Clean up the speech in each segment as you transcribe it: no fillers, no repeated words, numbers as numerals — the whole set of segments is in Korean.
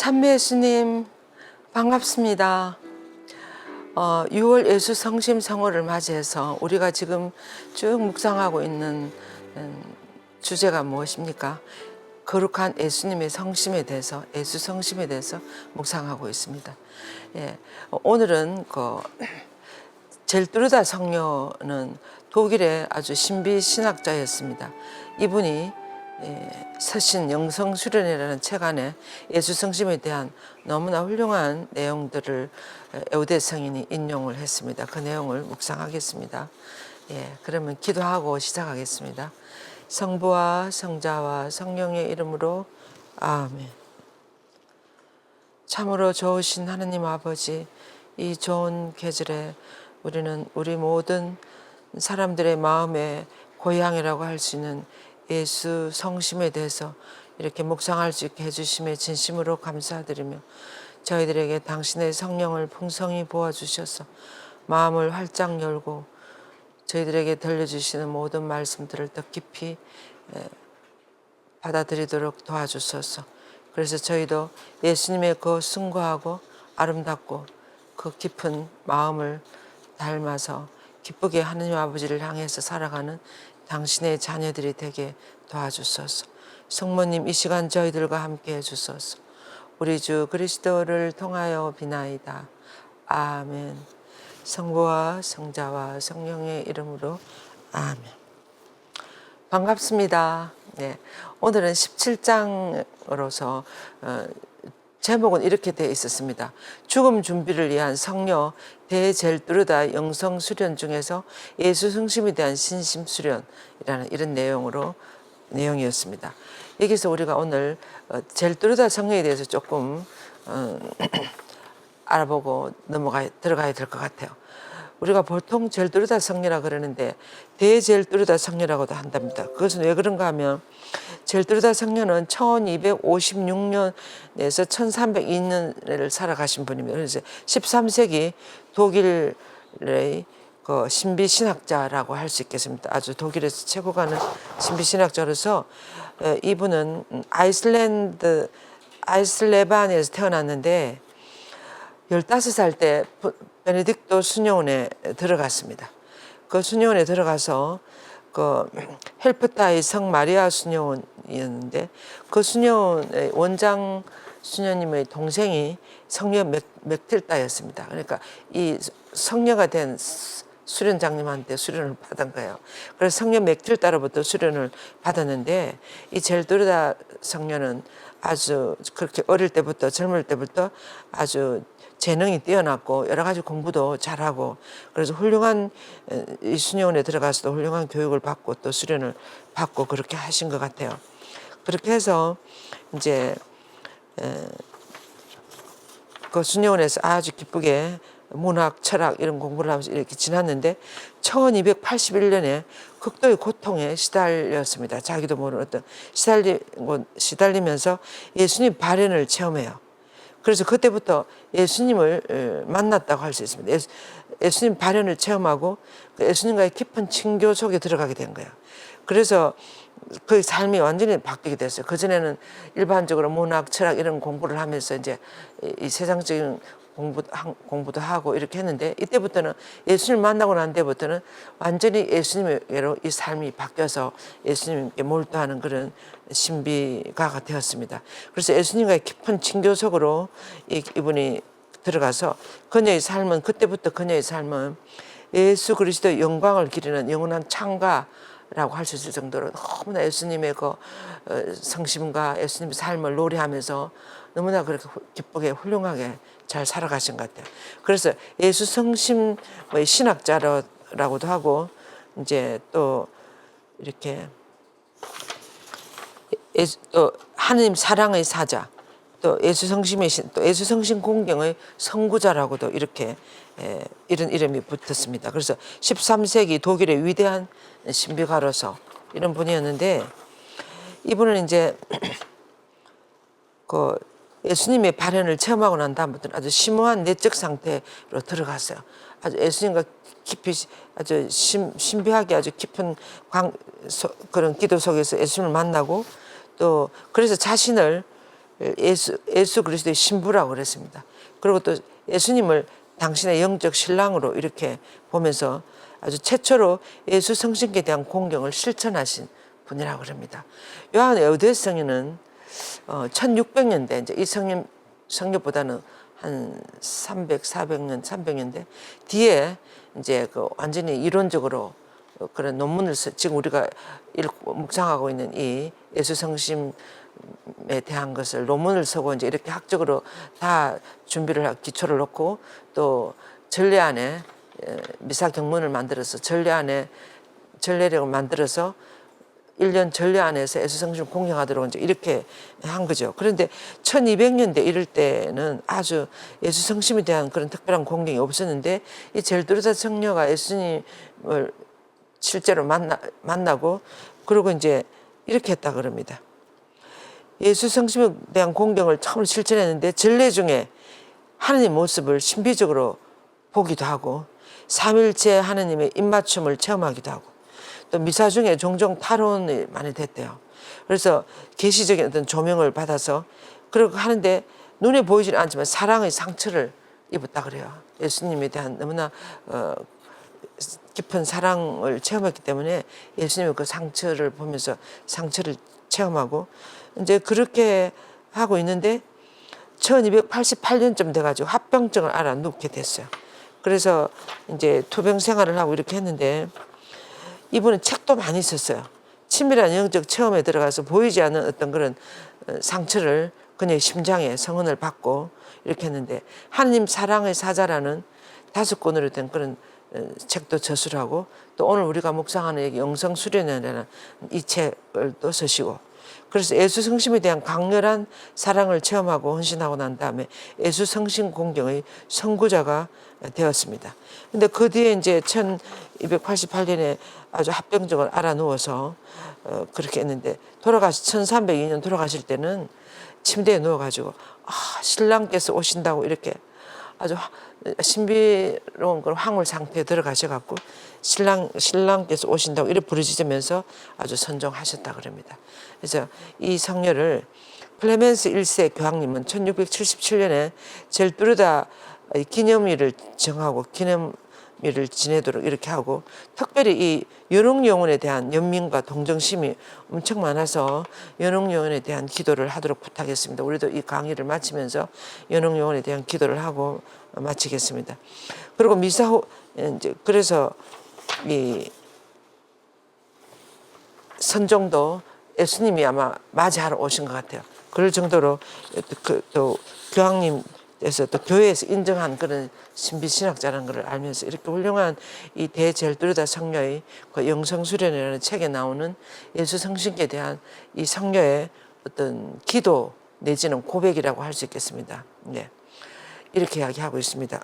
참배 예수님 반갑습니다. 6월 예수 성심 성호를 맞이해서 우리가 지금 쭉 묵상하고 있는 주제가 무엇입니까? 거룩한 예수님의 성심에 대해서, 예수 성심에 대해서 묵상하고 있습니다. 예, 오늘은 젤트루다 성녀는 독일의 아주 신비 신학자였습니다. 이분이 서신 영성 수련이라는 책 안에 예수 성심에 대한 너무나 훌륭한 내용들을 에우대 성인이 인용을 했습니다. 그 내용을 묵상하겠습니다. 그러면 기도하고 시작하겠습니다. 성부와 성자와 성령의 이름으로 아멘. 참으로 좋으신 하느님 아버지, 이 좋은 계절에 우리는 우리 모든 사람들의 마음의 고향이라고 할 수 있는 예수 성심에 대해서 이렇게 묵상할 수 있게 해주심에 진심으로 감사드리며 저희들에게 당신의 성령을 풍성히 부어주셔서 마음을 활짝 열고 저희들에게 들려주시는 모든 말씀들을 더 깊이 받아들이도록 도와주소서. 그래서 저희도 예수님의 그 숭고하고 아름답고 그 깊은 마음을 닮아서 기쁘게 하느님 아버지를 향해서 살아가는 당신의 자녀들이 되게 도와주소서. 성모님 이 시간 저희들과 함께 해주소서. 우리 주 그리스도를 통하여 비나이다. 아멘. 성부와 성자와 성령의 이름으로 아멘. 반갑습니다. 오늘은 17장으로서 제목은 이렇게 되어 있었습니다. 죽음 준비를 위한 성녀 대젤뚜르다 영성 수련 중에서 예수 성심에 대한 신심 수련이라는 이런 내용이었습니다. 여기서 우리가 오늘 젤뚜르다 성녀에 대해서 조금 알아보고 들어가야 될 것 같아요. 우리가 보통 젤뚜르다 성녀라 그러는데 대젤뚜르다 성녀라고도 한답니다. 그것은 왜 그런가 하면 젤뚜르다 성녀는 1256년에서 1302년을 살아가신 분입니다. 그래서 13세기 독일의 그 신비 신학자라고 할 수 있겠습니다. 아주 독일에서 최고 가는 신비 신학자로서 이분은 아이슬레반에서 태어났는데 15살 때 베네딕토 수녀원에 들어갔습니다. 그 수녀원에 들어가서 그 헬프타이 성 마리아 수녀원이었는데 그 수녀원의 원장 수녀님의 동생이 성녀 맥틸다였습니다. 그러니까 이 성녀가 된 수련장님한테 수련을 받은 거예요. 그래서 성녀 맥틸다로부터 수련을 받았는데 이 젤도르다 성녀는 아주 그렇게 어릴 때부터 젊을 때부터 아주 재능이 뛰어났고 여러 가지 공부도 잘하고 그래서 훌륭한 이 수녀원에 들어가서도 훌륭한 교육을 받고 또 수련을 받고 그렇게 하신 것 같아요. 그렇게 해서 이제 그 수녀원에서 아주 기쁘게 문학, 철학 이런 공부를 하면서 이렇게 지났는데 1281년에 극도의 고통에 시달렸습니다. 자기도 모르는 어떤 시달리면서 예수님 발현을 체험해요. 그래서 그때부터 예수님을 만났다고 할 수 있습니다. 예수님 발현을 체험하고 예수님과의 깊은 친교 속에 들어가게 된 거예요. 그래서 그 삶이 완전히 바뀌게 됐어요. 그전에는 일반적으로 문학, 철학 이런 공부를 하면서 이제 이 세상적인 공부도 하고 이렇게 했는데 이때부터는 예수님을 만나고 난 때부터는 완전히 예수님께로 이 삶이 바뀌어서 예수님께 몰두하는 그런 신비가가 되었습니다. 그래서 예수님과의 깊은 친교 속으로 이분이 들어가서 그때부터 그녀의 삶은 예수 그리스도의 영광을 기리는 영원한 창가라고 할 수 있을 정도로 너무나 예수님의 그 성심과 예수님의 삶을 노래하면서 너무나 그렇게 기쁘게 훌륭하게 잘 살아가신 것 같아요. 그래서 예수 성심의 신학자라고도 하고 이제 또 이렇게 또 하느님 사랑의 사자, 또 예수 성심의 또 예수 성심 공경의 선구자라고도 이렇게 이런 이름이 붙었습니다. 그래서 13세기 독일의 위대한 신비가로서 이런 분이었는데 이분은 이제 그 예수님의 발현을 체험하고 난 다음부터는 아주 심오한 내적 상태로 들어갔어요. 아주 예수님과 깊이 아주 신비하게 아주 깊은 그런 기도 속에서 예수님을 만나고 또 그래서 자신을 예수 그리스도의 신부라고 그랬습니다. 그리고 또 예수님을 당신의 영적 신랑으로 이렇게 보면서 아주 최초로 예수 성신께 대한 공경을 실천하신 분이라고 그럽니다. 요한 에우데스 성인은 1600년대 이제 이 성경보다는 한 400년, 300년대 뒤에 이제 그 완전히 이론적으로 그런 논문을 지금 우리가 묵상하고 있는 이 예수 성심에 대한 것을 논문을 쓰고 이제 이렇게 학적으로 다 준비를 기초를 놓고 또 전례 안에 미사 경문을 만들어서 전례력을 만들어서 1년 전례 안에서 예수 성심 공경하도록 이제 이렇게 한 거죠. 그런데 1200년대 이럴 때는 아주 예수 성심에 대한 그런 특별한 공경이 없었는데 이 젤드루다 성녀가 예수님을 실제로 만나고 그리고 이제 이렇게 했다 그럽니다. 예수 성심에 대한 공경을 처음 실천했는데 전례 중에 하느님 모습을 신비적으로 보기도 하고 삼일째 하느님의 입맞춤을 체험하기도 하고 또 미사 중에 종종 탈원이 많이 됐대요. 그래서 계시적인 어떤 조명을 받아서 그렇게 하는데 눈에 보이지는 않지만 사랑의 상처를 입었다 그래요. 예수님에 대한 너무나 깊은 사랑을 체험했기 때문에 예수님의 그 상처를 보면서 상처를 체험하고 이제 그렇게 하고 있는데 1288년쯤 돼가지고 합병증을 앓아눕게 됐어요. 그래서 이제 투병 생활을 하고 이렇게 했는데 이분은 책도 많이 썼어요. 친밀한 영적 체험에 들어가서 보이지 않는 어떤 그런 상처를 그녀의 심장에 성은을 받고 이렇게 했는데 하느님 사랑의 사자라는 5권으로 된 그런 책도 저술을 하고 또 오늘 우리가 묵상하는 영성 수련회라는 이 책을 또 쓰시고 그래서 예수 성심에 대한 강렬한 사랑을 체험하고 헌신하고 난 다음에 예수 성심 공경의 선구자가 되었습니다. 근데 그 뒤에 이제 1288년에 아주 합병증을 앓아누워서 그렇게 했는데 1302년 돌아가실 때는 침대에 누워가지고 신랑께서 오신다고 이렇게 아주 신비로운 그런 황홀 상태에 들어가셔갖고 신랑께서 오신다고 이렇게 부르짖으면서 아주 선종하셨다 그럽니다. 그래서 이 성녀를 클레멘스 1세 교황님은 1677년에 젤두르다 기념일을 정하고 기념일을 지내도록 이렇게 하고 특별히 이 연옥영혼에 대한 연민과 동정심이 엄청 많아서 연옥영혼에 대한 기도를 하도록 부탁했습니다. 우리도 이 강의를 마치면서 연옥영혼에 대한 기도를 하고 마치겠습니다. 그리고 미사 후 이제 그래서 이 선종도 예수님이 아마 맞이하러 오신 것 같아요. 그럴 정도로 또 교황님에서 또 교회에서 인정한 그런 신비신학자라는 걸 알면서 이렇게 훌륭한 이 대젤두르다 성녀의 그 영성수련이라는 책에 나오는 예수 성신께 대한 이 성녀의 어떤 기도 내지는 고백이라고 할 수 있겠습니다. 네. 이렇게 이야기하고 있습니다.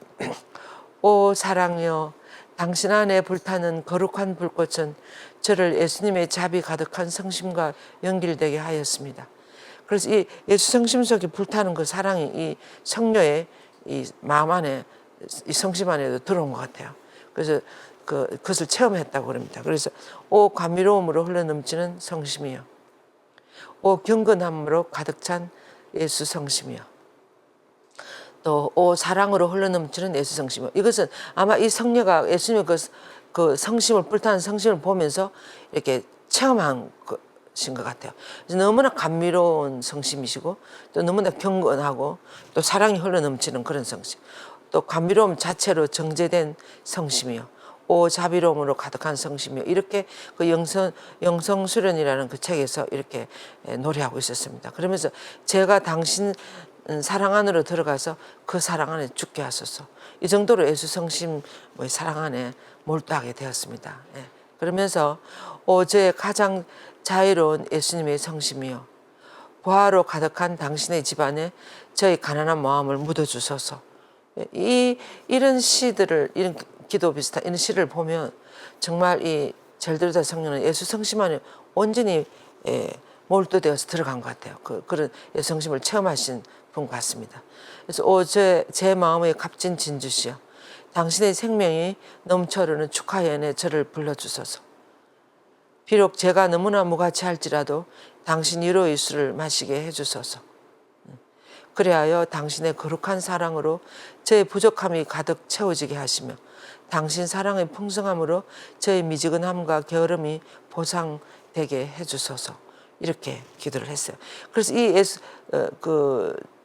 오 사랑여 당신 안에 불타는 거룩한 불꽃은 저를 예수님의 자비 가득한 성심과 연결되게 하였습니다. 그래서 이 예수 성심 속에 불타는 그 사랑이 이 성녀의 이 마음 안에 이 성심 안에도 들어온 것 같아요. 그래서 그것을 체험했다고 그럽니다. 그래서 오 감미로움으로 흘러넘치는 성심이요, 오 경건함으로 가득 찬 예수 성심이요, 또 오 사랑으로 흘러넘치는 예수 성심이요. 이것은 아마 이 성녀가 예수님의 그 성심을 불타는 성심을 보면서 이렇게 체험한 것인 것 같아요. 그래서 너무나 감미로운 성심이시고 또 너무나 경건하고 또 사랑이 흘러넘치는 그런 성심, 또 감미로움 자체로 정제된 성심이요, 오 자비로움으로 가득한 성심이요. 이렇게 그 영성수련이라는 그 책에서 이렇게 노래하고 있었습니다. 그러면서 제가 당신 사랑 안으로 들어가서 그 사랑 안에 죽게 하소서. 이 정도로 예수 성심의 사랑 안에 몰두하게 되었습니다. 예. 그러면서 저의 가장 자유로운 예수님의 성심이요, 보화로 가득한 당신의 집안에 저의 가난한 마음을 묻어주소서. 이런 시들을, 이런 기도 비슷한 이런 시를 보면 정말 이 젤드루다 성녀는 예수 성심 안에 온전히 몰두되어서 들어간 것 같아요. 그런 예수 성심을 체험하신 분 같습니다. 그래서 제 마음의 값진 진주시여, 당신의 생명이 넘쳐흐르는 축하의 연에 저를 불러주소서. 비록 제가 너무나 무가치할지라도 당신 위로의 술을 마시게 해주소서. 그리하여 당신의 거룩한 사랑으로 저의 부족함이 가득 채워지게 하시며 당신 사랑의 풍성함으로 저의 미지근함과 게으름이 보상되게 해주소서. 이렇게 기도를 했어요. 그래서 이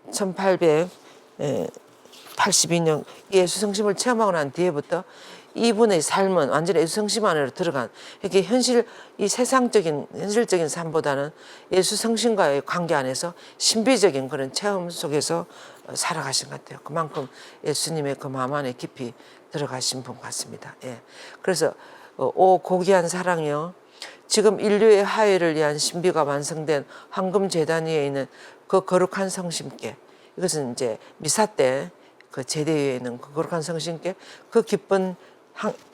1882년 예수 성심을 체험하고 난 뒤에부터 이분의 삶은 완전히 예수 성심 안으로 들어간, 이렇게 이 세상적인 현실적인 삶보다는 예수 성심과의 관계 안에서 신비적인 그런 체험 속에서 살아가신 것 같아요. 그만큼 예수님의 그 마음 안에 깊이 들어가신 분 같습니다. 예. 그래서 오 고귀한 사랑이요, 지금 인류의 화해를 위한 신비가 완성된 황금 제단 위에 있는 그 거룩한 성심께, 이것은 이제 미사 때 그 제대 위에 있는 그 거룩한 성심께 그 기쁜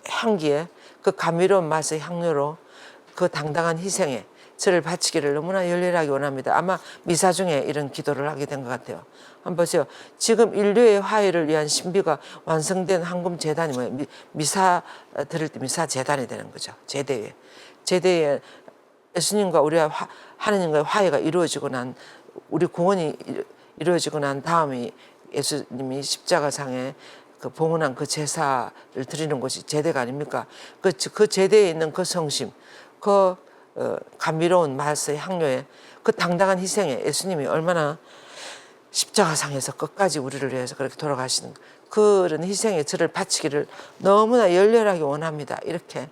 향기에 그 감미로운 맛의 향료로 그 당당한 희생에 저를 바치기를 너무나 열렬하게 원합니다. 아마 미사 중에 이런 기도를 하게 된 것 같아요. 한번 보세요. 지금 인류의 화해를 위한 신비가 완성된 황금 제단이 뭐예요? 미사 들을 때 미사 제단이 되는 거죠. 제대에. 제대에 예수님과 우리와 하느님과의 화해가 이루어지고 난, 우리 구원이 이루어지고 난 다음에 예수님이 십자가상에 그 봉헌한 그 제사를 드리는 곳이 제대가 아닙니까? 그 제대에 있는 그 성심, 그 감미로운 맛의 향료에 그 당당한 희생에 예수님이 얼마나 십자가상에서 끝까지 우리를 위해서 그렇게 돌아가시는 그런 희생에 저를 바치기를 너무나 열렬하게 원합니다. 이렇게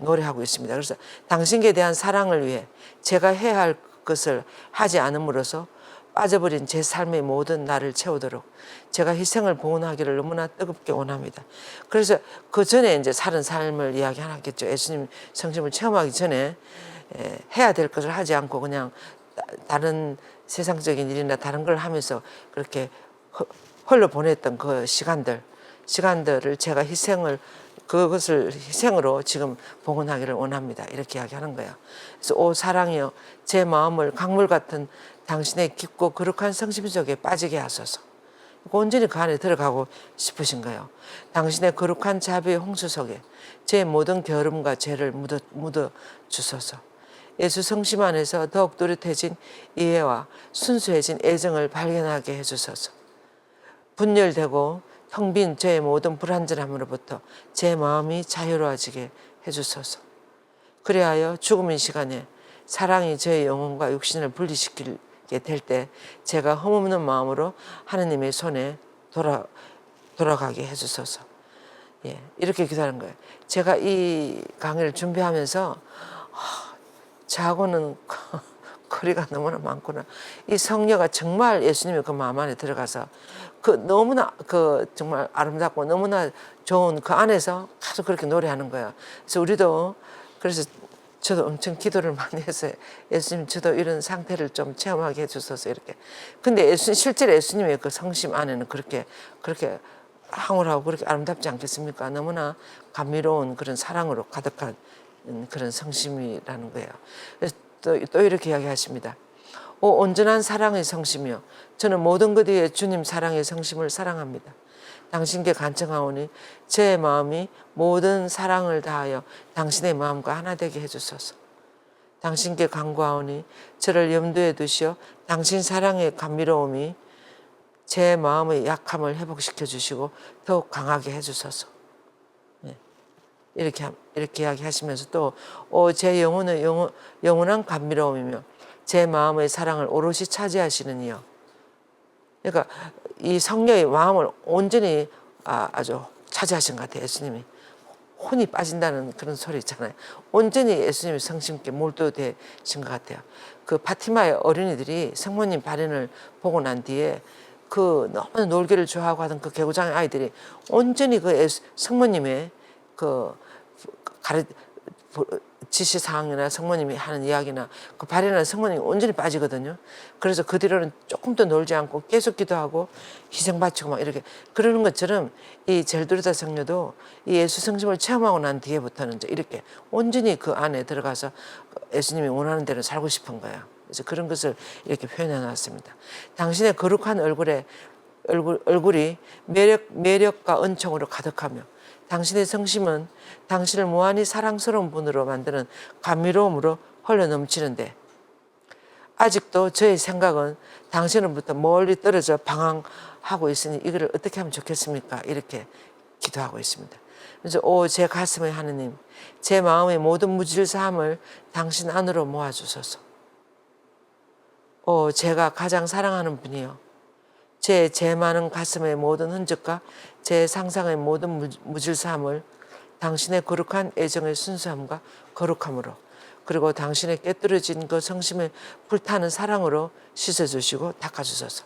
노래하고 있습니다. 그래서 당신께 대한 사랑을 위해 제가 해야 할 것을 하지 않음으로써 빠져버린 제 삶의 모든 날을 채우도록 제가 희생을 봉헌하기를 너무나 뜨겁게 원합니다. 그래서 그 전에 이제 사는 삶을 이야기하겠죠. 예수님 성심을 체험하기 전에 해야 될 것을 하지 않고 그냥 다른 세상적인 일이나 다른 걸 하면서 그렇게 홀로 보냈던 그 시간들을 제가 그것을 희생으로 지금 봉헌하기를 원합니다. 이렇게 이야기하는 거예요. 그래서 오 사랑이여, 제 마음을 강물 같은 당신의 깊고 거룩한 성심 속에 빠지게 하소서. 온전히 그 안에 들어가고 싶으신 거예요. 당신의 거룩한 자비의 홍수 속에 제 모든 게으름과 죄를 묻어 주소서. 예수 성심 안에서 더욱 또렷해진 이해와 순수해진 애정을 발견하게 해주소서. 분열되고 텅 빈 저의 모든 불완전함으로부터 제 마음이 자유로워지게 해주소서. 그리하여 죽음의 시간에 사랑이 저의 영혼과 육신을 분리시키게 될 때 제가 흠없는 마음으로 하느님의 손에 돌아가게 해주소서. 예, 이렇게 기도하는 거예요. 제가 이 강의를 준비하면서 저하고는 거리가 너무나 많구나. 이 성녀가 정말 예수님의 그 마음 안에 들어가서 그 너무나 그 정말 아름답고 너무나 좋은 그 안에서 계속 그렇게 노래하는 거야. 그래서 우리도, 그래서 저도 엄청 기도를 많이 했어요. 예수님, 저도 이런 상태를 좀 체험하게 해주셔서 이렇게. 근데 실제로 예수님의 그 성심 안에는 그렇게 황홀하고 그렇게 아름답지 않겠습니까? 너무나 감미로운 그런 사랑으로 가득한 그런 성심이라는 거예요. 그래서 또 이렇게 이야기하십니다. 오 온전한 사랑의 성심이여, 저는 모든 것 위에 주님 사랑의 성심을 사랑합니다. 당신께 간청하오니 제 마음이 모든 사랑을 다하여 당신의 마음과 하나 되게 해주소서. 당신께 간구하오니 저를 염두에 두시어 당신 사랑의 감미로움이 제 마음의 약함을 회복시켜 주시고 더욱 강하게 해주소서. 이렇게 이야기하시면서 또 제 영혼의 영원한 감미로움이며 제 마음의 사랑을 오롯이 차지하시는 이여. 그러니까 이 성녀의 마음을 온전히 아주 차지하신 것 같아요. 예수님이 혼이 빠진다는 그런 소리 있잖아요. 온전히 예수님의 성심께 몰두되신 것 같아요. 그 파티마의 어린이들이 성모님 발현을 보고 난 뒤에 그 너무 놀기를 좋아하고 하던 그 개구장의 아이들이 온전히 그 성모님의 지시사항이나 성모님이 하는 이야기나 그 발현하는 성모님이 온전히 빠지거든요. 그래서 그 뒤로는 조금 더 놀지 않고 계속 기도하고 희생 바치고 막 이렇게 그러는 것처럼 이 젤두르다 성녀도 이 예수 성심을 체험하고 난 뒤에부터는 이제 이렇게 온전히 그 안에 들어가서 예수님이 원하는 대로 살고 싶은 거예요. 그래서 그런 것을 이렇게 표현해 놨습니다. 당신의 거룩한 얼굴이 매력과 은총으로 가득하며 당신의 성심은 당신을 무한히 사랑스러운 분으로 만드는 감미로움으로 흘러 넘치는데 아직도 저의 생각은 당신으로부터 멀리 떨어져 방황하고 있으니 이거를 어떻게 하면 좋겠습니까? 이렇게 기도하고 있습니다. 그래서 제 가슴의 하느님, 제 마음의 모든 무질서함을 당신 안으로 모아주소서. 제가 가장 사랑하는 분이요, 제 많은 가슴의 모든 흔적과 제 상상의 모든 무질서함을 당신의 거룩한 애정의 순수함과 거룩함으로, 그리고 당신의 깨뜨려진 그 성심에 불타는 사랑으로 씻어주시고 닦아주소서.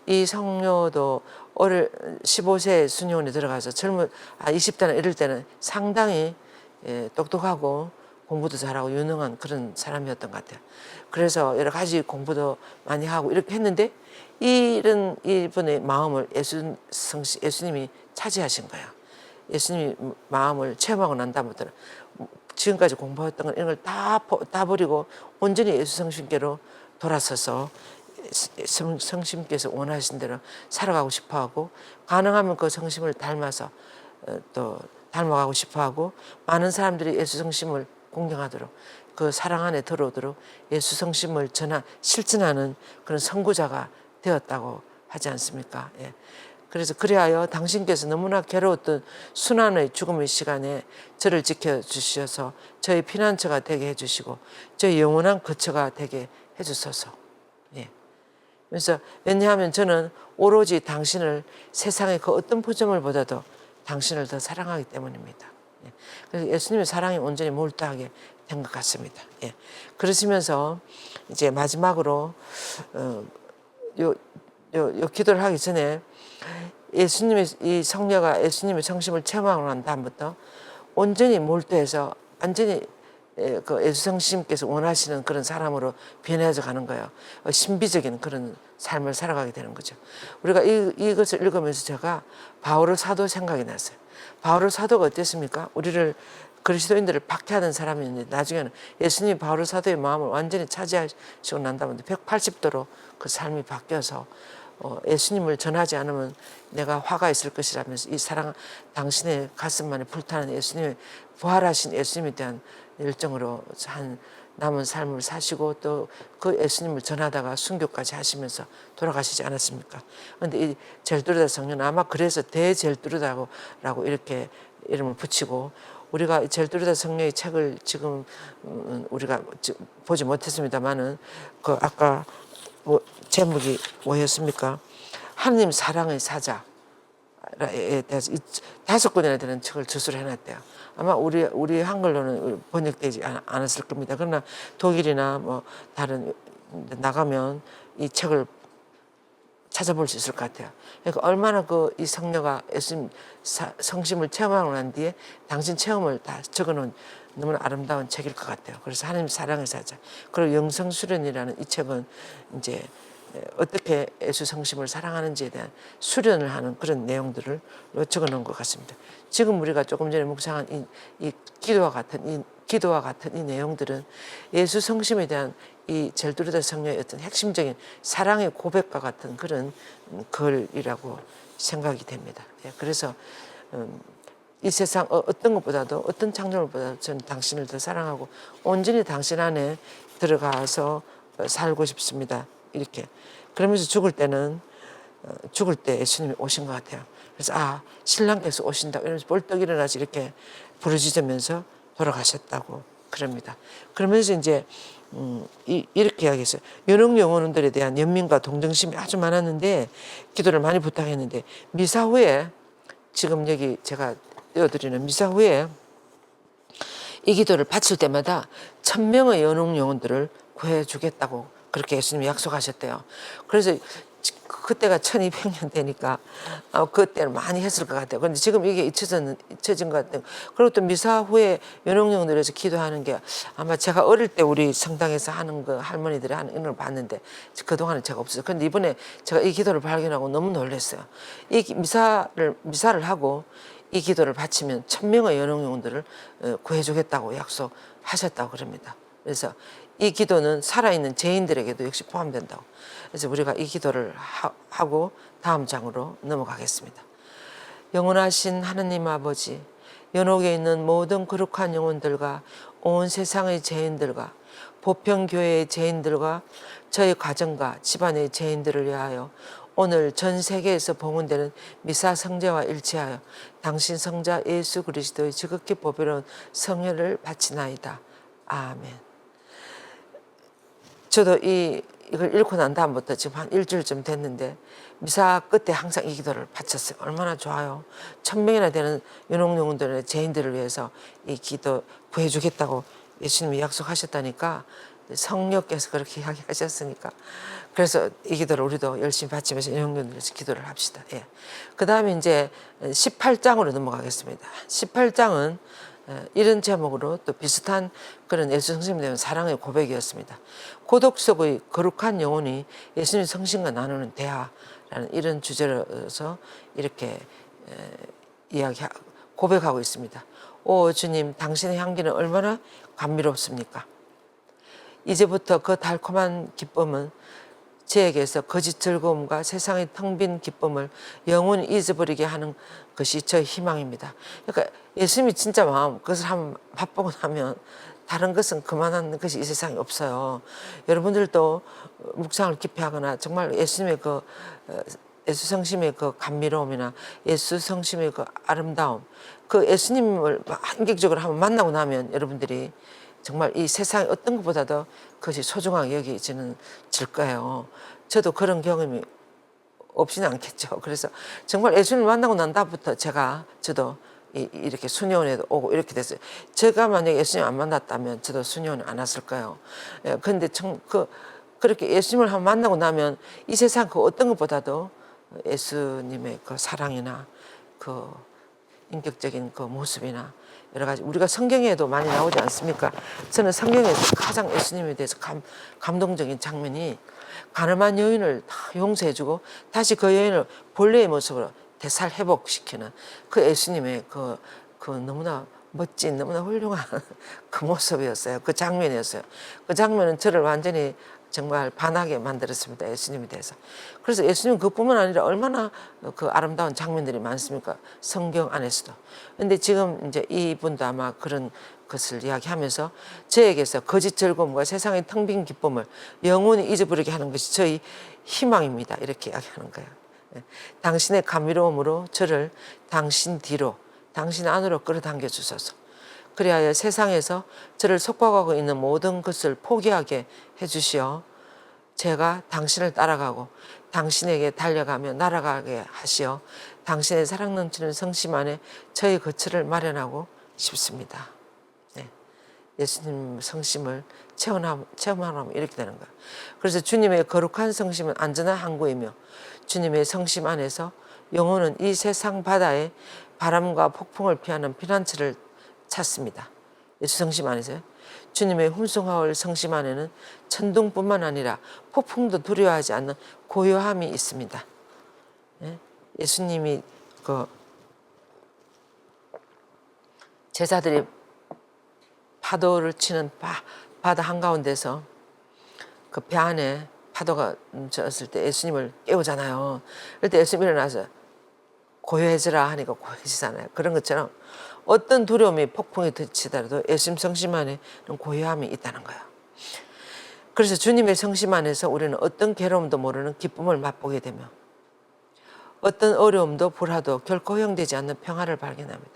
이 성녀도 15세 순교원에 들어가서 20대나 이럴 때는 상당히 똑똑하고 공부도 잘하고 유능한 그런 사람이었던 것 같아요. 그래서 여러 가지 공부도 많이 하고 이렇게 했는데 이런 이분의 마음을 예수님이 차지하신 거예요. 예수님이 마음을 체험하고 난 다음부터는 지금까지 공부했던 건 이런 걸 다 버리고 온전히 예수 성심께로 돌아서서 성심께서 원하신 대로 살아가고 싶어하고, 가능하면 그 성심을 닮아서 또 닮아가고 싶어하고, 많은 사람들이 예수 성심을 공경하도록, 그 사랑 안에 들어오도록 예수 성심을 실천하는 그런 선구자가 되었다고 하지 않습니까? 예. 그래서 그리하여 당신께서 너무나 괴로웠던 순환의 죽음의 시간에 저를 지켜주셔서 저의 피난처가 되게 해주시고 저의 영원한 거처가 되게 해주소서. 예. 그래서 왜냐하면 저는 오로지 당신을 세상의 그 어떤 포점을 보다도 당신을 더 사랑하기 때문입니다. 예. 그래서 예수님의 사랑이 온전히 몰두하게 된 것 같습니다. 예. 그러시면서 이제 마지막으로 요 기도를 하기 전에 이 성녀가 예수님의 성심을 체험하고 난 다음부터 온전히 몰두해서 완전히 그 예수 성심께서 원하시는 그런 사람으로 변해져 가는 거예요. 신비적인 그런 삶을 살아가게 되는 거죠. 우리가 이것을 읽으면서 제가 바울 사도 생각이 났어요. 바울 사도가 어땠습니까? 우리를 그리스도인들을 박해하던 사람이었는데 나중에는 예수님이 바울 사도의 마음을 완전히 차지하시고 난 다음에 180도로 그 삶이 바뀌어서 예수님을 전하지 않으면 내가 화가 있을 것이라면서 이 사랑, 당신의 가슴 안에 불타는 예수님의 부활하신 예수님에 대한 열정으로 남은 삶을 사시고 또 그 예수님을 전하다가 순교까지 하시면서 돌아가시지 않았습니까? 그런데 이 젤두르다 성녀는 아마 그래서 대젤두르다라고 이렇게 이름을 붙이고, 우리가 젤두르다 성녀의 책을 지금 우리가 보지 못했습니다만은 그 아까 제목이 뭐였습니까? 하느님 사랑의 사자에 대해서 5권이나 되는 책을 저술을 해놨대요. 아마 우리 한글로는 번역되지 않았을 겁니다. 그러나 독일이나 뭐 다른 나가면 이 책을 찾아볼 수 있을 것 같아요. 그러니까 얼마나 이 성녀가 예수님 성심을 체험하고 난 뒤에 당신 체험을 다 적어놓은 너무나 아름다운 책일 것 같아요. 그래서 하나님 사랑의 사자. 그리고 영성수련이라는 이 책은 이제 어떻게 예수 성심을 사랑하는지에 대한 수련을 하는 그런 내용들을 적어놓은 것 같습니다. 지금 우리가 조금 전에 묵상한 이 기도와 같은 이 내용들은 예수 성심에 대한 이 젤두르다 성녀의 어떤 핵심적인 사랑의 고백과 같은 그런 글이라고 생각이 됩니다. 그래서 이 세상 어떤 것보다도, 어떤 창조물보다도 저는 당신을 더 사랑하고 온전히 당신 안에 들어가서 살고 싶습니다. 이렇게. 그러면서 죽을 때 예수님이 오신 것 같아요. 그래서 신랑께서 오신다 이러면서 벌떡 일어나서 이렇게 부르짖으면서 돌아가셨다고 그럽니다. 그러면서 이제 이렇게 이야기했어요. 연옥 영혼들에 대한 연민과 동정심이 아주 많았는데 기도를 많이 부탁했는데 미사 후에, 지금 여기 제가 띄워드리는 미사 후에 이 기도를 바칠 때마다 1000명의 연옥 영혼들을 구해주겠다고 그렇게 예수님이 약속하셨대요. 그래서 그때가 1200년 되니까 그때는 많이 했을 것 같아요. 그런데 지금 이게 잊혀진 것 같아요. 그리고 또 미사 후에 연옥영들에서 기도하는 게 아마 제가 어릴 때 우리 성당에서 하는 거 할머니들이 하는 이런 걸 봤는데 그동안은 제가 없었어요. 그런데 이번에 제가 이 기도를 발견하고 너무 놀랐어요. 이 미사를 하고 이 기도를 바치면 1000명의 연옥영들을 구해주겠다고 약속하셨다고 그럽니다. 그래서 이 기도는 살아있는 죄인들에게도 역시 포함된다고. 그래서 우리가 이 기도를 하고 다음 장으로 넘어가겠습니다. 영원하신 하느님 아버지, 연옥에 있는 모든 거룩한 영혼들과 온 세상의 죄인들과 보평교회의 죄인들과 저희 가정과 집안의 죄인들을 위하여 오늘 전 세계에서 봉헌되는 미사 성제와 일치하여 당신 성자 예수 그리스도의 지극히 보배로운 성혈을 바치나이다. 아멘. 저도 이걸 읽고 난 다음부터 지금 한 일주일쯤 됐는데 미사 끝에 항상 이 기도를 바쳤어요. 얼마나 좋아요. 1000명이나 되는 유농용들의 죄인들을 위해서 이 기도 구해주겠다고 예수님이 약속하셨다니까, 성령께서 그렇게 이야기하셨으니까, 그래서 이 기도를 우리도 열심히 바치면서 유농용들에서 기도를 합시다. 예. 그 다음에 이제 18장으로 넘어가겠습니다. 18장은 이런 제목으로 또 비슷한 그런 예수 성심에 대한 사랑의 고백이었습니다. 고독 속의 거룩한 영혼이 예수님 성심과 나누는 대화라는 이런 주제로서 이렇게 고백하고 있습니다. 오 주님, 당신의 향기는 얼마나 감미롭습니까? 이제부터 그 달콤한 기쁨은 저에게서 거짓 즐거움과 세상의 텅 빈 기쁨을 영원히 잊어버리게 하는 것이 저의 희망입니다. 그러니까 예수님이 진짜 마음, 그것을 한번 맛보고 나면 다른 것은 그만한 것이 이 세상에 없어요. 여러분들도 묵상을 깊이 하거나 정말 예수님의 예수 성심의 그 감미로움이나 예수 성심의 그 아름다움, 그 예수님을 한격적으로 한번 만나고 나면 여러분들이 정말 이 세상의 어떤 것보다도 그것이 소중하게 여기지는 질 거예요. 저도 그런 경험이 없지는 않겠죠. 그래서 정말 예수님을 만나고 난 다음부터 저도 이렇게 순회원에도 오고 이렇게 됐어요. 제가 만약에 예수님 안 만났다면 저도 순회원에 안 왔을 거예요. 예, 근데 그렇게 예수님을 한번 만나고 나면 이 세상 그 어떤 것보다도 예수님의 그 사랑이나 그 인격적인 그 모습이나 여러 가지 우리가 성경에도 많이 나오지 않습니까? 저는 성경에서 가장 예수님에 대해서 감동적인 장면이 가늠한 여인을 다 용서해주고 다시 그 여인을 본래의 모습으로 되살회복시키는 그 예수님의 그 너무나 멋진, 너무나 훌륭한 그 모습이었어요. 그 장면이었어요. 그 장면은 저를 완전히 정말 반하게 만들었습니다. 예수님에 대해서. 그래서 예수님 그뿐만 아니라 얼마나 그 아름다운 장면들이 많습니까? 성경 안에서도. 근데 지금 이제 이분도 아마 그런 것을 이야기하면서 저에게서 거짓 즐거움과 세상의 텅 빈 기쁨을 영원히 잊어버리게 하는 것이 저희 희망입니다. 이렇게 이야기하는 거예요. 당신의 감미로움으로 저를 당신 뒤로, 당신 안으로 끌어당겨 주소서. 그리하여 세상에서 저를 속박하고 있는 모든 것을 포기하게 해주시어 제가 당신을 따라가고 당신에게 달려가며 날아가게 하시어 당신의 사랑 넘치는 성심 안에 저의 거처를 마련하고 싶습니다. 네. 예수님 성심을 체험하면 이렇게 되는 거예요. 그래서 주님의 거룩한 성심은 안전한 항구이며 주님의 성심 안에서 영혼은 이 세상 바다에 바람과 폭풍을 피하는 피난처를 찾습니다. 예수 성심 안에서요. 주님의 훔숭하올 성심 안에는 천둥뿐만 아니라 폭풍도 두려워하지 않는 고요함이 있습니다. 예수님이 제자들이 파도를 치는 바다 한가운데서 그 배 안에 파도가 쳤을 때 예수님을 깨우잖아요. 그럴 때 예수님이 일어나서 고요해지라 하니까 고요해지잖아요. 그런 것처럼 어떤 두려움이 폭풍이 덮치더라도 예수님 성심 안에는 고요함이 있다는 거예요. 그래서 주님의 성심 안에서 우리는 어떤 괴로움도 모르는 기쁨을 맛보게 되며 어떤 어려움도 불화도 결코 허용되지 않는 평화를 발견합니다.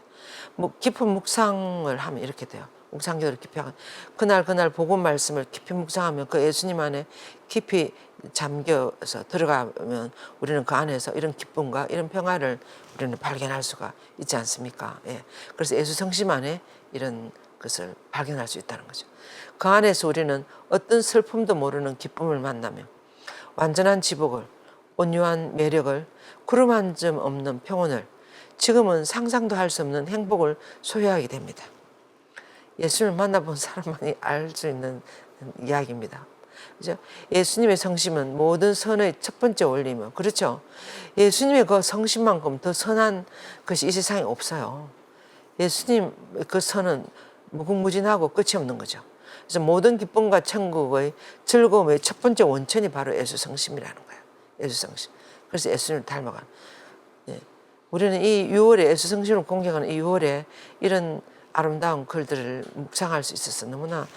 깊은 묵상을 하면 이렇게 돼요. 묵상기도를 깊이 하면 그날 복음 말씀을 깊이 묵상하면 그 예수님 안에 깊이 잠겨서 들어가면 우리는 그 안에서 이런 기쁨과 이런 평화를 우리는 발견할 수가 있지 않습니까? 예. 그래서 예수 성심 안에 이런 것을 발견할 수 있다는 거죠. 그 안에서 우리는 어떤 슬픔도 모르는 기쁨을 만나며 완전한 지복을, 온유한 매력을, 구름 한 점 없는 평온을, 지금은 상상도 할 수 없는 행복을 소유하게 됩니다. 예수님을 만나본 사람만이 알 수 있는 이야기입니다. 그죠? 예수님의 성심은 모든 선의 첫 번째 원리며, 그렇죠? 예수님의 그 성심만큼 더 선한 것이 이 세상에 없어요. 예수님 그 선은 무궁무진하고 끝이 없는 거죠. 그래서 모든 기쁨과 천국의 즐거움의 첫 번째 원천이 바로 예수 성심이라는 거예요. 예수 성심. 그래서 예수님을 닮아가는. 예. 우리는 이 6월에 예수 성심을 공경하는 이 6월에 이런 아름다운 글들을 묵상할 수 있어서 너무나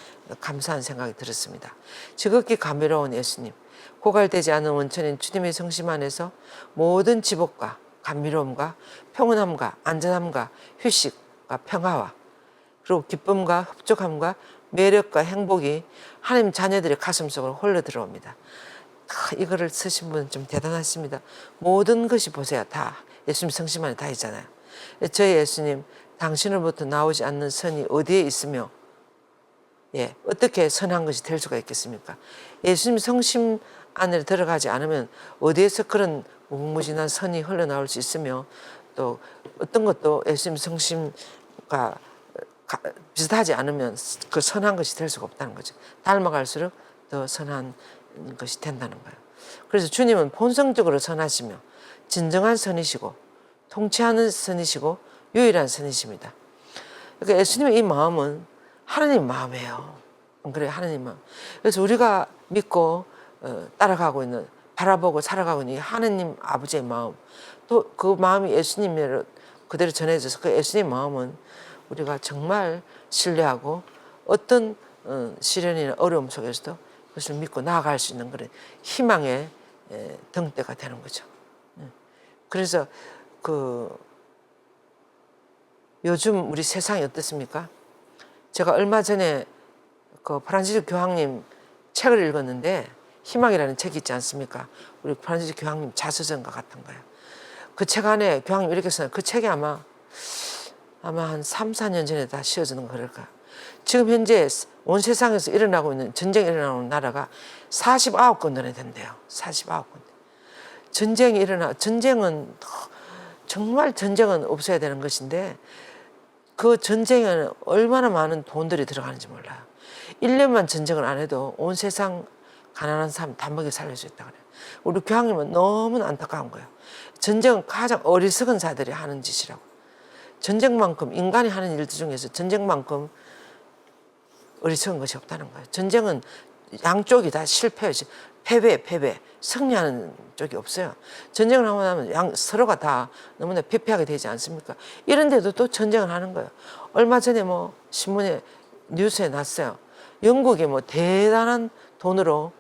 감사한 생각이 들었습니다. 지극히 감미로운 예수님, 고갈되지 않은 원천인 주님의 성심 안에서 모든 지복과 감미로움과 평온함과 안전함과 휴식과 평화와 그리고 기쁨과 흡족함과 매력과 행복이 하나님 자녀들의 가슴속으로 홀려 들어옵니다. 이거를 쓰신 분은 좀 대단하십니다. 모든 것이 보세요. 다 예수님 성심 안에 다 있잖아요. 저희 예수님, 당신으로부터 나오지 않는 선이 어디에 있으며 어떻게 선한 것이 될 수가 있겠습니까? 예수님 성심 안에 들어가지 않으면 어디에서 그런 무궁무진한 선이 흘러나올 수 있으며 또 어떤 것도 예수님 성심과 비슷하지 않으면 그 선한 것이 될 수가 없다는 거죠. 닮아갈수록 더 선한 것이 된다는 거예요. 그래서 주님은 본성적으로 선하시며 진정한 선이시고 통치하는 선이시고 유일한 선이십니다. 그러니까 예수님의 이 마음은 하나님 마음이에요. 그래요, 하나님 마음. 그래서 우리가 믿고 따라가고 있는, 바라보고 살아가고 있는 이 하나님 아버지의 마음, 또 그 마음이 예수님으로 그대로 전해져서 그 예수님의 마음은 우리가 정말 신뢰하고 어떤 시련이나 어려움 속에서도 그것을 믿고 나아갈 수 있는 그런 희망의 등대가 되는 거죠. 그래서 요즘 우리 세상이 어떻습니까? 제가 얼마 전에 그 프란시스 교황님 책을 읽었는데 희망이라는 책이 있지 않습니까? 우리 프란시스 교황님 자서전과 같은 거예요. 그 책 안에 교황님 이렇게 써요. 그 책이 아마 한 3, 4년 전에 다 씌워지는 거 그럴까. 지금 현재 온 세상에서 일어나고 있는 전쟁이 일어나고 있는 나라가 49군데나 된대요. 49군데. 전쟁은 정말 전쟁은 없어야 되는 것인데 그 전쟁에는 얼마나 많은 돈들이 들어가는지 몰라요. 1년만 전쟁을 안 해도 온 세상 가난한 사람 다 먹여 살릴 수 있다 그래요. 우리 교황님은 너무나 안타까운 거예요. 전쟁은 가장 어리석은 자들이 하는 짓이라고. 전쟁만큼 인간이 하는 일들 중에서 전쟁만큼 어리석은 것이 없다는 거예요. 전쟁은 양쪽이 다 실패해요. 패배, 승리하는 쪽이 없어요. 전쟁을 하고 나면 서로가 다 너무나 피폐하게 되지 않습니까? 이런데도 또 전쟁을 하는 거예요. 얼마 전에 신문에 뉴스에 났어요. 영국이 대단한 돈으로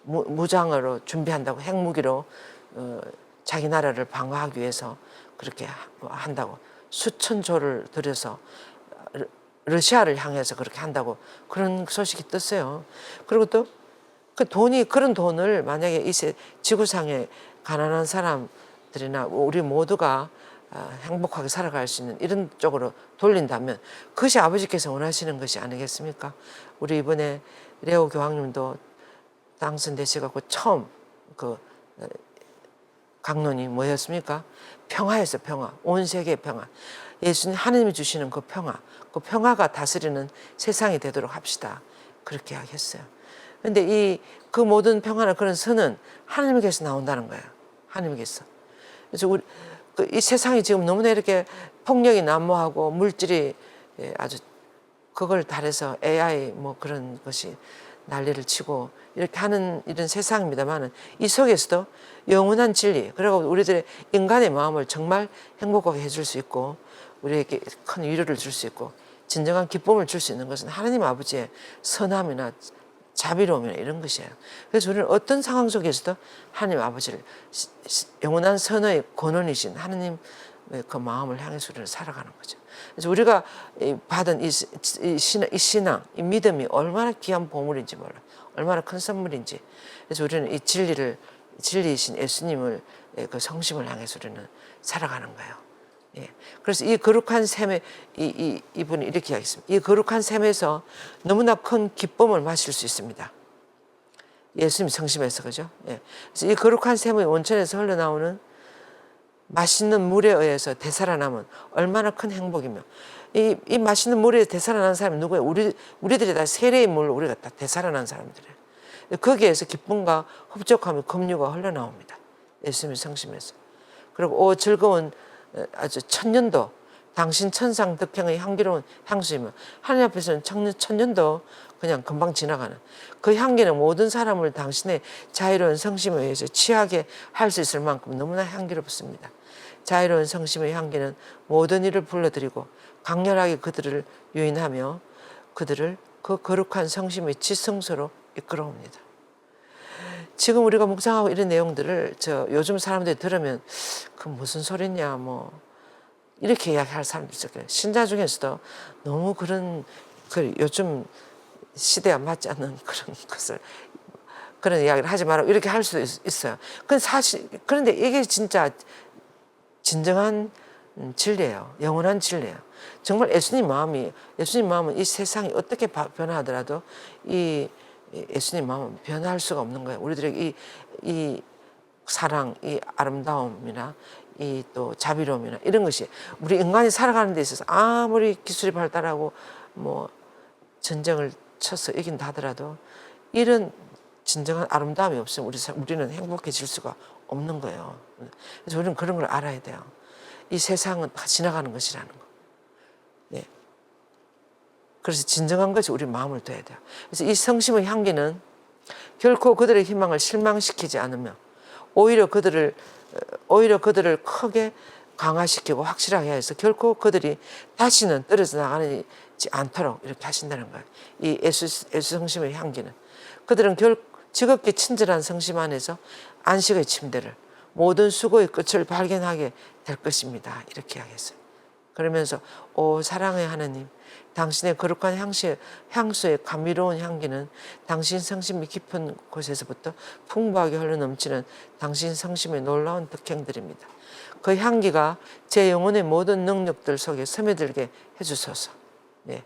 무장으로 준비한다고 핵무기로 자기 나라를 방어하기 위해서 그렇게 한다고 수천조를 들여서 러시아를 향해서 그렇게 한다고 그런 소식이 떴어요. 그리고 또 그런 돈을 만약에 이 지구상의 가난한 사람들이나 우리 모두가 행복하게 살아갈 수 있는 이런 쪽으로 돌린다면 그것이 아버지께서 원하시는 것이 아니겠습니까? 우리 이번에 레오 교황님도 당선되셔갖고 처음 강론이 뭐였습니까? 평화였어요, 평화. 온 세계의 평화. 예수님 하나님이 주시는 그 평화가 다스리는 세상이 되도록 합시다. 그렇게 하겠어요. 근데 그 모든 평화나 그런 선은 하나님께서 나온다는 거예요. 하나님께서. 그래서 이 세상이 지금 너무나 이렇게 폭력이 난무하고 물질이 아주 그걸 달해서 AI 그런 것이 난리를 치고 이렇게 하는 이런 세상입니다만은 이 속에서도 영원한 진리, 그리고 우리들의 인간의 마음을 정말 행복하게 해줄 수 있고 우리에게 큰 위로를 줄 수 있고 진정한 기쁨을 줄 수 있는 것은 하나님 아버지의 선함이나 자비로움이나 이런 것이에요. 그래서 우리는 어떤 상황 속에서도 하나님 아버지를 영원한 선의 권원이신 하나님 그 마음을 향해서 우리는 살아가는 거죠. 그래서 우리가 받은 이 신앙, 이 믿음이 얼마나 귀한 보물인지 몰라, 얼마나 큰 선물인지. 그래서 우리는 이 진리이신 예수님을 그 성심을 향해서 우리는 살아가는 거예요. 그래서 이 거룩한 샘에 이분이 이렇게 이야기했습니다. 이 거룩한 샘에서 너무나 큰 기쁨을 마실 수 있습니다. 예수님 성심에서, 그죠? 그래서 이 거룩한 샘의 원천에서 흘러나오는 맛있는 물에 의해서 되살아남은 얼마나 큰 행복이며 이 맛있는 물에 되살아난 사람이 누구예요? 우리들이 다 세례의 물로 우리가 다 되살아난 사람들이에요. 거기에서 기쁨과 흡족함이 급류가 흘러나옵니다. 예수님의 성심에서. 그리고 오 즐거운 아주 천년도, 당신 천상 덕행의 향기로운 향수이며 하나님 앞에서는 천년도 그냥 금방 지나가는 그 향기는 모든 사람을 당신의 자유로운 성심에 의해서 취하게 할 수 있을 만큼 너무나 향기롭습니다. 자유로운 성심의 향기는 모든 일을 불러들이고 강렬하게 그들을 유인하며 그들을 그 거룩한 성심의 지성소로 이끌어옵니다. 지금 우리가 묵상하고 이런 내용들을 요즘 사람들이 들으면 그 무슨 소리냐 뭐 이렇게 이야기할 사람도 있을 거예요. 신자 중에서도 너무 그런 요즘 시대와 맞지 않는 그런 것을 그런 이야기를 하지 마라 이렇게 할 수도 있어요. 그런데 이게 진짜 진정한 진리예요. 영원한 진리예요. 정말 예수님 마음은 이 세상이 어떻게 변화하더라도 이 예수님 마음은 변할 수가 없는 거예요. 우리들에게 이 사랑, 이 아름다움이나 이 또 자비로움이나 이런 것이 우리 인간이 살아가는 데 있어서 아무리 기술이 발달하고 뭐 전쟁을 쳐서 이긴다 하더라도 이런 진정한 아름다움이 없으면 우리는 행복해질 수가 없는 거예요. 그래서 우리는 그런 걸 알아야 돼요. 이 세상은 다 지나가는 것이라는 거. 네. 그래서 진정한 것이 우리 마음을 둬야 돼요. 그래서 이 성심의 향기는 결코 그들의 희망을 실망시키지 않으며 오히려 그들을 크게 강화시키고 확실하게 해서 결코 그들이 다시는 떨어져 나가지 않도록 이렇게 하신다는 거예요. 이 예수 성심의 향기는 그들은 지극히 친절한 성심 안에서 안식의 침대를 모든 수고의 끝을 발견하게 될 것입니다. 이렇게 하겠어요. 그러면서 오 사랑의 하나님 당신의 거룩한 향수의 감미로운 향기는 당신 성심이 깊은 곳에서부터 풍부하게 흘러넘치는 당신 성심의 놀라운 덕행들입니다. 그 향기가 제 영혼의 모든 능력들 속에 스며들게 해주소서. 네.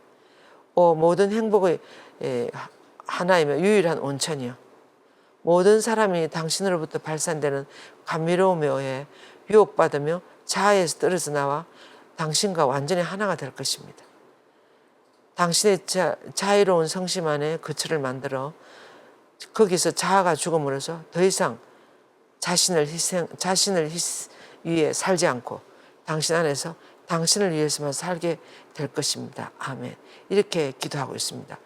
모든 행복의 하나이며 유일한 온천이요. 모든 사람이 당신으로부터 발산되는 감미로움에 의해 유혹받으며 자아에서 떨어져 나와 당신과 완전히 하나가 될 것입니다. 당신의 자유로운 성심 안에 거처를 만들어 거기서 자아가 죽음으로써 더 이상 자신을 위해 살지 않고 당신 안에서 당신을 위해서만 살게 될 것입니다. 아멘. 이렇게 기도하고 있습니다.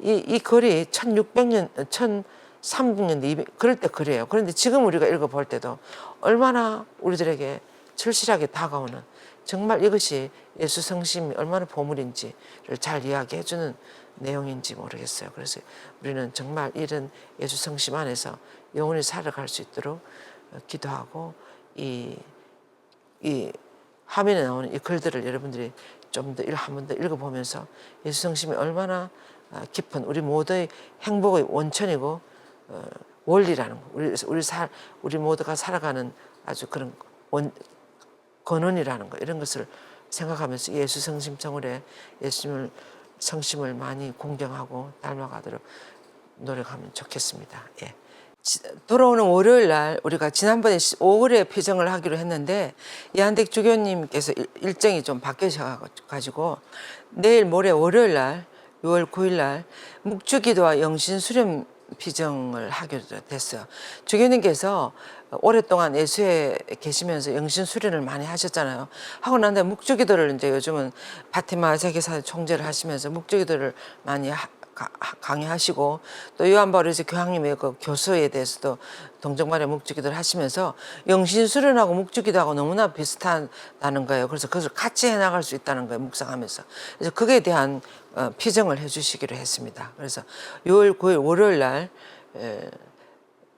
이 글이 1600년, 1300년, 200, 그럴 때 글이에요. 그런데 지금 우리가 읽어볼 때도 얼마나 우리들에게 절실하게 다가오는 정말 이것이 예수 성심이 얼마나 보물인지를 잘 이야기해주는 내용인지 모르겠어요. 그래서 우리는 정말 이런 예수 성심 안에서 영원히 살아갈 수 있도록 기도하고 이 화면에 나오는 이 글들을 여러분들이 좀 더 한 번 더 읽어보면서 예수 성심이 얼마나 깊은 우리 모두의 행복의 원천이고 원리라는 거, 우리 모두가 살아가는 아주 그런 근원이라는 거 이런 것을 생각하면서 예수 성심 성월에 예수님을 성심을 많이 공경하고 닮아가도록 노력하면 좋겠습니다. 예. 돌아오는 월요일 날 우리가 지난번에 5월에 피정을 하기로 했는데 이한택 주교님께서 일정이 좀 바뀌셔가지고 내일 모레 월요일 날 6월 9일 날 묵주기도와 영신 수련 피정을 하기로 됐어요. 주교님께서 오랫동안 예수에 계시면서 영신 수련을 많이 하셨잖아요. 하고 난 다음에 묵주기도를 이제 요즘은 바티마 세계사 총재를 하시면서 묵주기도를 많이 강의하시고 또 요한바오로스 교황님의 그 교수에 대해서도 동정말의 묵주기도를 하시면서 영신 수련하고 묵주기도하고 너무나 비슷하다는 거예요. 그래서 그것을 같이 해나갈 수 있다는 거예요. 묵상하면서. 그래서 그에 대한 피정을 해주시기로 했습니다. 그래서 6월 9일 월요일 날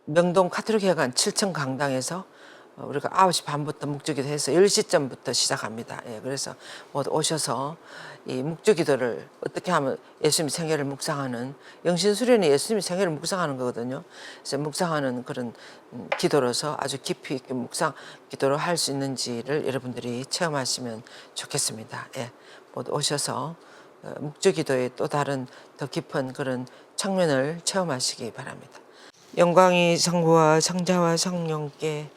명동 카톨릭회관 7층 강당에서 우리가 9시 반부터 묵주기도 해서 10시쯤부터 시작합니다. 예, 그래서 모두 오셔서 이 묵주기도를 어떻게 하면 예수님 생애를 묵상하는 영신 수련이 예수님 생애를 묵상하는 거거든요. 그래서 묵상하는 그런 기도로서 아주 깊이 있게 묵상 기도를 할 수 있는지를 여러분들이 체험하시면 좋겠습니다. 예, 모두 오셔서 묵주기도의 또 다른 더 깊은 그런 측면을 체험하시기 바랍니다. 영광이 성부와 성자와 성령께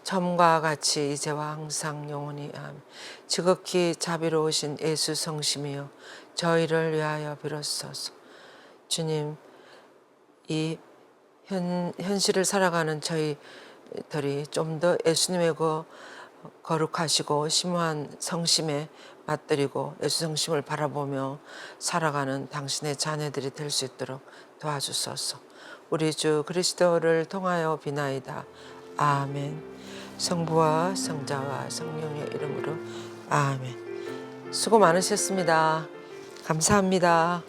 처음과 같이 이제와 항상 영원히 아멘. 지극히 자비로우신 예수 성심이여 저희를 위하여 빌어주소서. 주님, 이 현실을 살아가는 저희들이 좀 더 예수님의 그 거룩하시고 심오한 성심에 맞들이고 예수 성심을 바라보며 살아가는 당신의 자녀들이 될 수 있도록 도와주소서. 우리 주 그리스도를 통하여 비나이다. 아멘. 성부와 성자와 성령의 이름으로 아멘. 수고 많으셨습니다. 감사합니다.